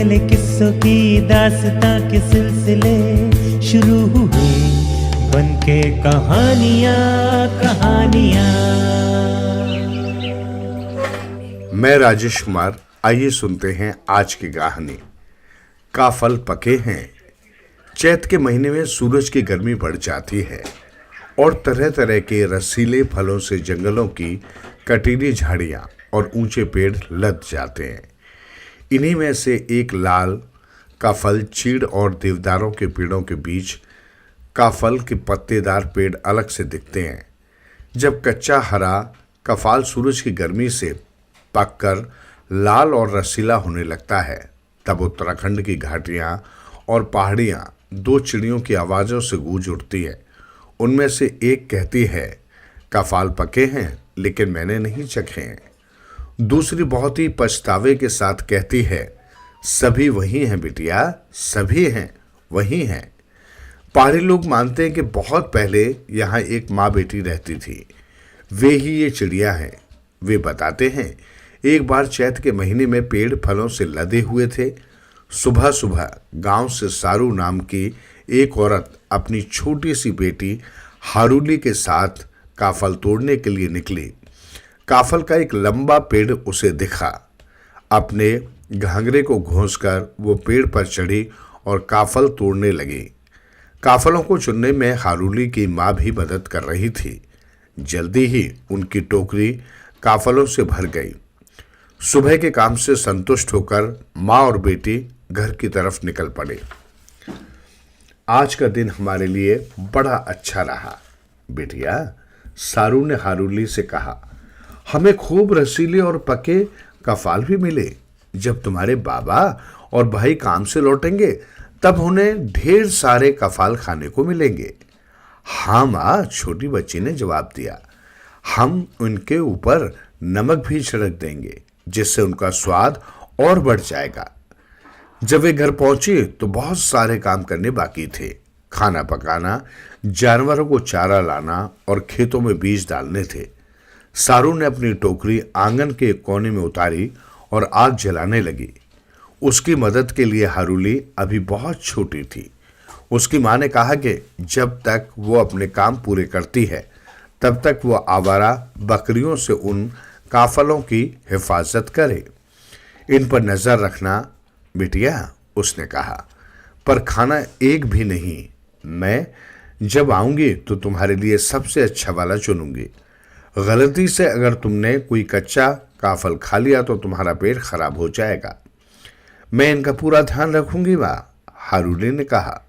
अकेले किस्सों की दास्तां के सिलसिले शुरू हुए बनके कहानियां कहानियां। मैं राजेश कुमार। आइए सुनते हैं आज की कहानी। काफल पके हैं। चैत के महीने में सूरज की गर्मी बढ़ जाती है और तरह तरह के रसीले फलों से जंगलों की कटीली झाड़ियां और ऊंचे पेड़ लद जाते हैं। इन्हीं में से एक लाल काफल चीड़ और देवदारों के पेड़ों के बीच काफल के पत्तेदार पेड़ अलग से दिखते हैं। जब कच्चा हरा कफाल सूरज की गर्मी से पककर लाल और रसीला होने लगता है, तब उत्तराखंड की घाटियां और पहाड़ियां दो चिड़ियों की आवाज़ों से गूंज उठती है। उनमें से एक कहती है, कफाल पके हैं लेकिन मैंने नहीं चखे हैं। दूसरी बहुत ही पछतावे के साथ कहती है, सभी वही हैं बिटिया, सभी हैं वही हैं। पहाड़ी लोग मानते हैं कि बहुत पहले यहाँ एक माँ बेटी रहती थी, वे ही ये चिड़िया हैं। वे बताते हैं, एक बार चैत के महीने में पेड़ फलों से लदे हुए थे। सुबह सुबह गांव से सारू नाम की एक औरत अपनी छोटी सी बेटी हारूली के साथ काफल तोड़ने के लिए निकली। काफल का एक लंबा पेड़ उसे दिखा। अपने घाघरे को घोंसकर वो पेड़ पर चढ़ी और काफल तोड़ने लगी। काफलों को चुनने में हारूली की माँ भी मदद कर रही थी। जल्दी ही उनकी टोकरी काफलों से भर गई। सुबह के काम से संतुष्ट होकर माँ और बेटी घर की तरफ निकल पड़े। आज का दिन हमारे लिए बड़ा अच्छा रहा बेटिया, सारू ने हारूली से कहा। हमें खूब रसीले और पके कफाल भी मिले। जब तुम्हारे बाबा और भाई काम से लौटेंगे तब उन्हें ढेर सारे कफाल खाने को मिलेंगे। हाँ माँ, छोटी बच्ची ने जवाब दिया। हम उनके ऊपर नमक भी छिड़क देंगे जिससे उनका स्वाद और बढ़ जाएगा। जब वे घर पहुंचे तो बहुत सारे काम करने बाकी थे। खाना पकाना, जानवरों को चारा लाना और खेतों में बीज डालने थे। सारू ने अपनी टोकरी आंगन के कोने में उतारी और आग जलाने लगी। उसकी मदद के लिए हारूली अभी बहुत छोटी थी। उसकी माँ ने कहा कि जब तक वो अपने काम पूरे करती है तब तक वो आवारा बकरियों से उन काफलों की हिफाजत करे। इन पर नजर रखना बिटिया, उसने कहा, पर खाना एक भी नहीं। मैं जब आऊंगी तो तुम्हारे लिए सबसे अच्छा वाला चुनूंगी। गलती से अगर तुमने कोई कच्चा काफल खा लिया तो तुम्हारा पेट खराब हो जाएगा। मैं इनका पूरा ध्यान रखूंगी माँ, हारूली ने कहा,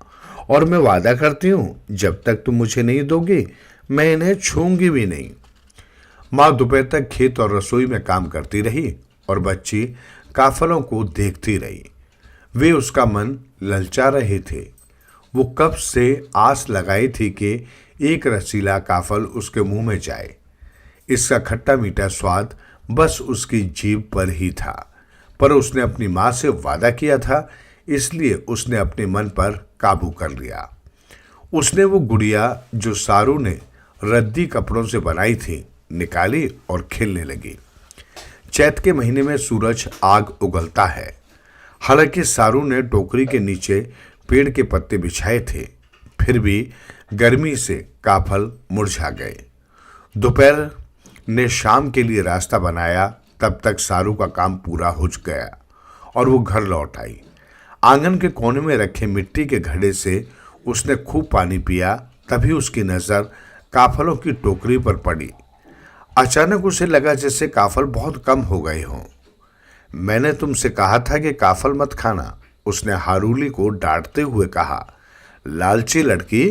और मैं वादा करती हूँ जब तक तुम मुझे नहीं दोगी मैं इन्हें छूंगी भी नहीं। माँ दोपहर तक खेत और रसोई में काम करती रही और बच्ची काफलों को देखती रही। वे उसका मन ललचा रहे थे। वो कब से आस लगाई थी कि एक रसीला काफल उसके मुंह में जाए। इसका खट्टा मीठा स्वाद बस उसकी जीभ पर ही था, पर उसने अपनी माँ से वादा किया था, इसलिए उसने अपने मन पर काबू कर लिया। उसने वो गुड़िया जो सारू ने रद्दी कपड़ों से बनाई थी निकाली और खेलने लगी। चैत के महीने में सूरज आग उगलता है। हालांकि सारू ने टोकरी के नीचे पेड़ के पत्ते बिछाए थे, फिर भी गर्मी से काफल मुरझा गए। दोपहर ने शाम के लिए रास्ता बनाया, तब तक सारू का काम पूरा हो गया और वो घर लौट आई। आंगन के कोने में रखे मिट्टी के घड़े से उसने खूब पानी पिया। तभी उसकी नज़र काफलों की टोकरी पर पड़ी। अचानक उसे लगा जैसे काफल बहुत कम हो गए हों। मैंने तुमसे कहा था कि काफल मत खाना, उसने हारूली को डांटते हुए कहा। लालची लड़की,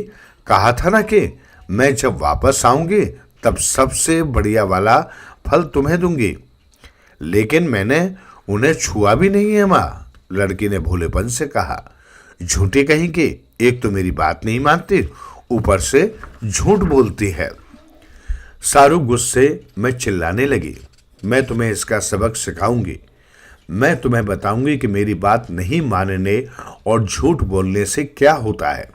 कहा था ना कि मैं जब वापस आऊंगी तब सबसे बढ़िया वाला फल तुम्हें दूंगी, लेकिन मैंने उन्हें छुआ भी नहीं है माँ, लड़की ने भोलेपन से कहा। झूठी कहीं की, एक तो मेरी बात नहीं मानती, ऊपर से झूठ बोलती है। सारू गुस्से में चिल्लाने लगी। मैं तुम्हें इसका सबक सिखाऊंगी। मैं तुम्हें बताऊंगी कि मेरी बात नहीं मानने और झूठ बोलने से क्या होता है।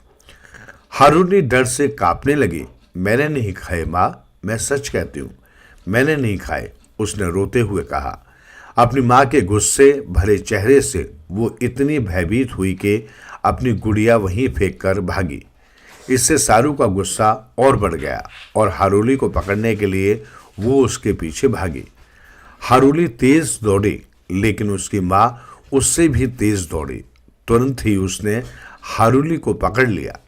हारूनी डर से कांपने लगी। मैंने नहीं खाए माँ, मैं सच कहती हूँ, मैंने नहीं खाए, उसने रोते हुए कहा। अपनी माँ के गुस्से भरे चेहरे से वो इतनी भयभीत हुई कि अपनी गुड़िया वहीं फेंक कर भागी। इससे सारू का गुस्सा और बढ़ गया और हारूली को पकड़ने के लिए वो उसके पीछे भागी। हारूली तेज दौड़ी, लेकिन उसकी माँ उससे भी तेज दौड़ी। तुरंत ही उसने हारूली को पकड़ लिया।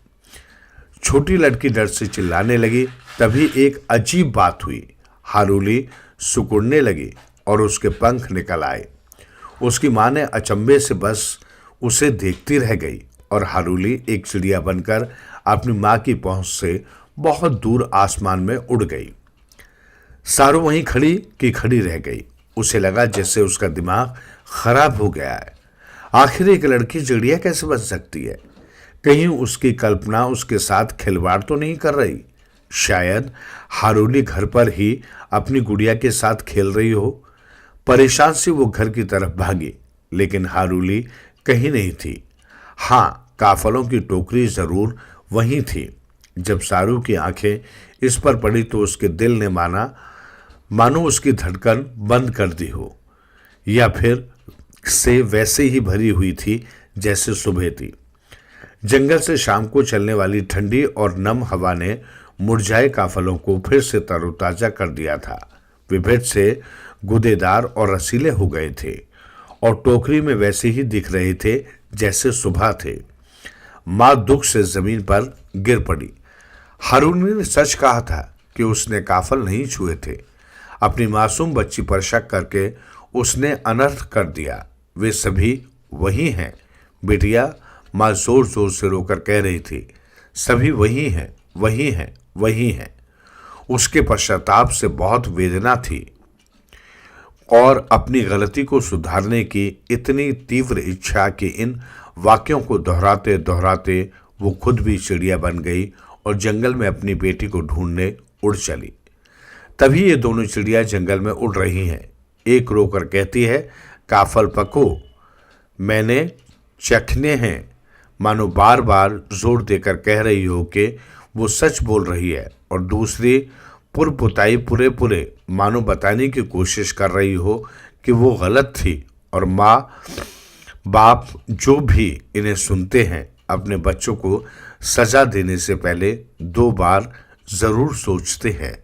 छोटी लड़की डर से चिल्लाने लगी। तभी एक अजीब बात हुई। हारूली सिकुड़ने लगी और उसके पंख निकल आए। उसकी माँ ने अचंभे से बस उसे देखती रह गई और हारूली एक चिड़िया बनकर अपनी माँ की पहुंच से बहुत दूर आसमान में उड़ गई। सारू वहीं खड़ी रह गई। उसे लगा जैसे उसका दिमाग खराब हो गया है। आखिर एक लड़की चिड़िया कैसे बन सकती है? कहीं उसकी कल्पना उसके साथ खिलवाड़ तो नहीं कर रही? शायद हारूली घर पर ही अपनी गुड़िया के साथ खेल रही हो। परेशान से वो घर की तरफ भागी, लेकिन हारूली कहीं नहीं थी। हाँ, काफलों की टोकरी जरूर वहीं थी। जब सारू की आंखें इस पर पड़ी तो उसके दिल ने मानो उसकी धड़कन बंद कर दी हो, या फिर से वैसे ही भरी हुई थी जैसे सुबह थी। जंगल से शाम को चलने वाली ठंडी और नम हवा ने मुरझाए काफलों को फिर से तरोताजा कर दिया था। वे भेद से गुदेदार और रसीले हो गए थे और टोकरी में वैसे ही दिख रहे थे जैसे सुबह थे। माँ दुख से जमीन पर गिर पड़ी। हारूली ने सच कहा था कि उसने काफल नहीं छुए थे। अपनी मासूम बच्ची पर शक करके उसने अनर्थ कर दिया। वे सभी वही हैं बिटिया, माँ जोर जोर से रोकर कह रही थी। सभी वही हैं, वही हैं, वही हैं। उसके पश्चाताप से बहुत वेदना थी और अपनी गलती को सुधारने की इतनी तीव्र इच्छा कि इन वाक्यों को दोहराते दोहराते वो खुद भी चिड़िया बन गई और जंगल में अपनी बेटी को ढूंढने उड़ चली। तभी ये दोनों चिड़िया जंगल में उड़ रही हैं। एक रोकर कहती है, काफल पको, मैंने चखने हैं, मानो बार बार जोर देकर कह रही हो कि वो सच बोल रही है। और दूसरी पुरपुताई पूरे मानो बताने की कोशिश कर रही हो कि वो गलत थी। और माँ बाप जो भी इन्हें सुनते हैं अपने बच्चों को सजा देने से पहले 2 बार जरूर सोचते हैं।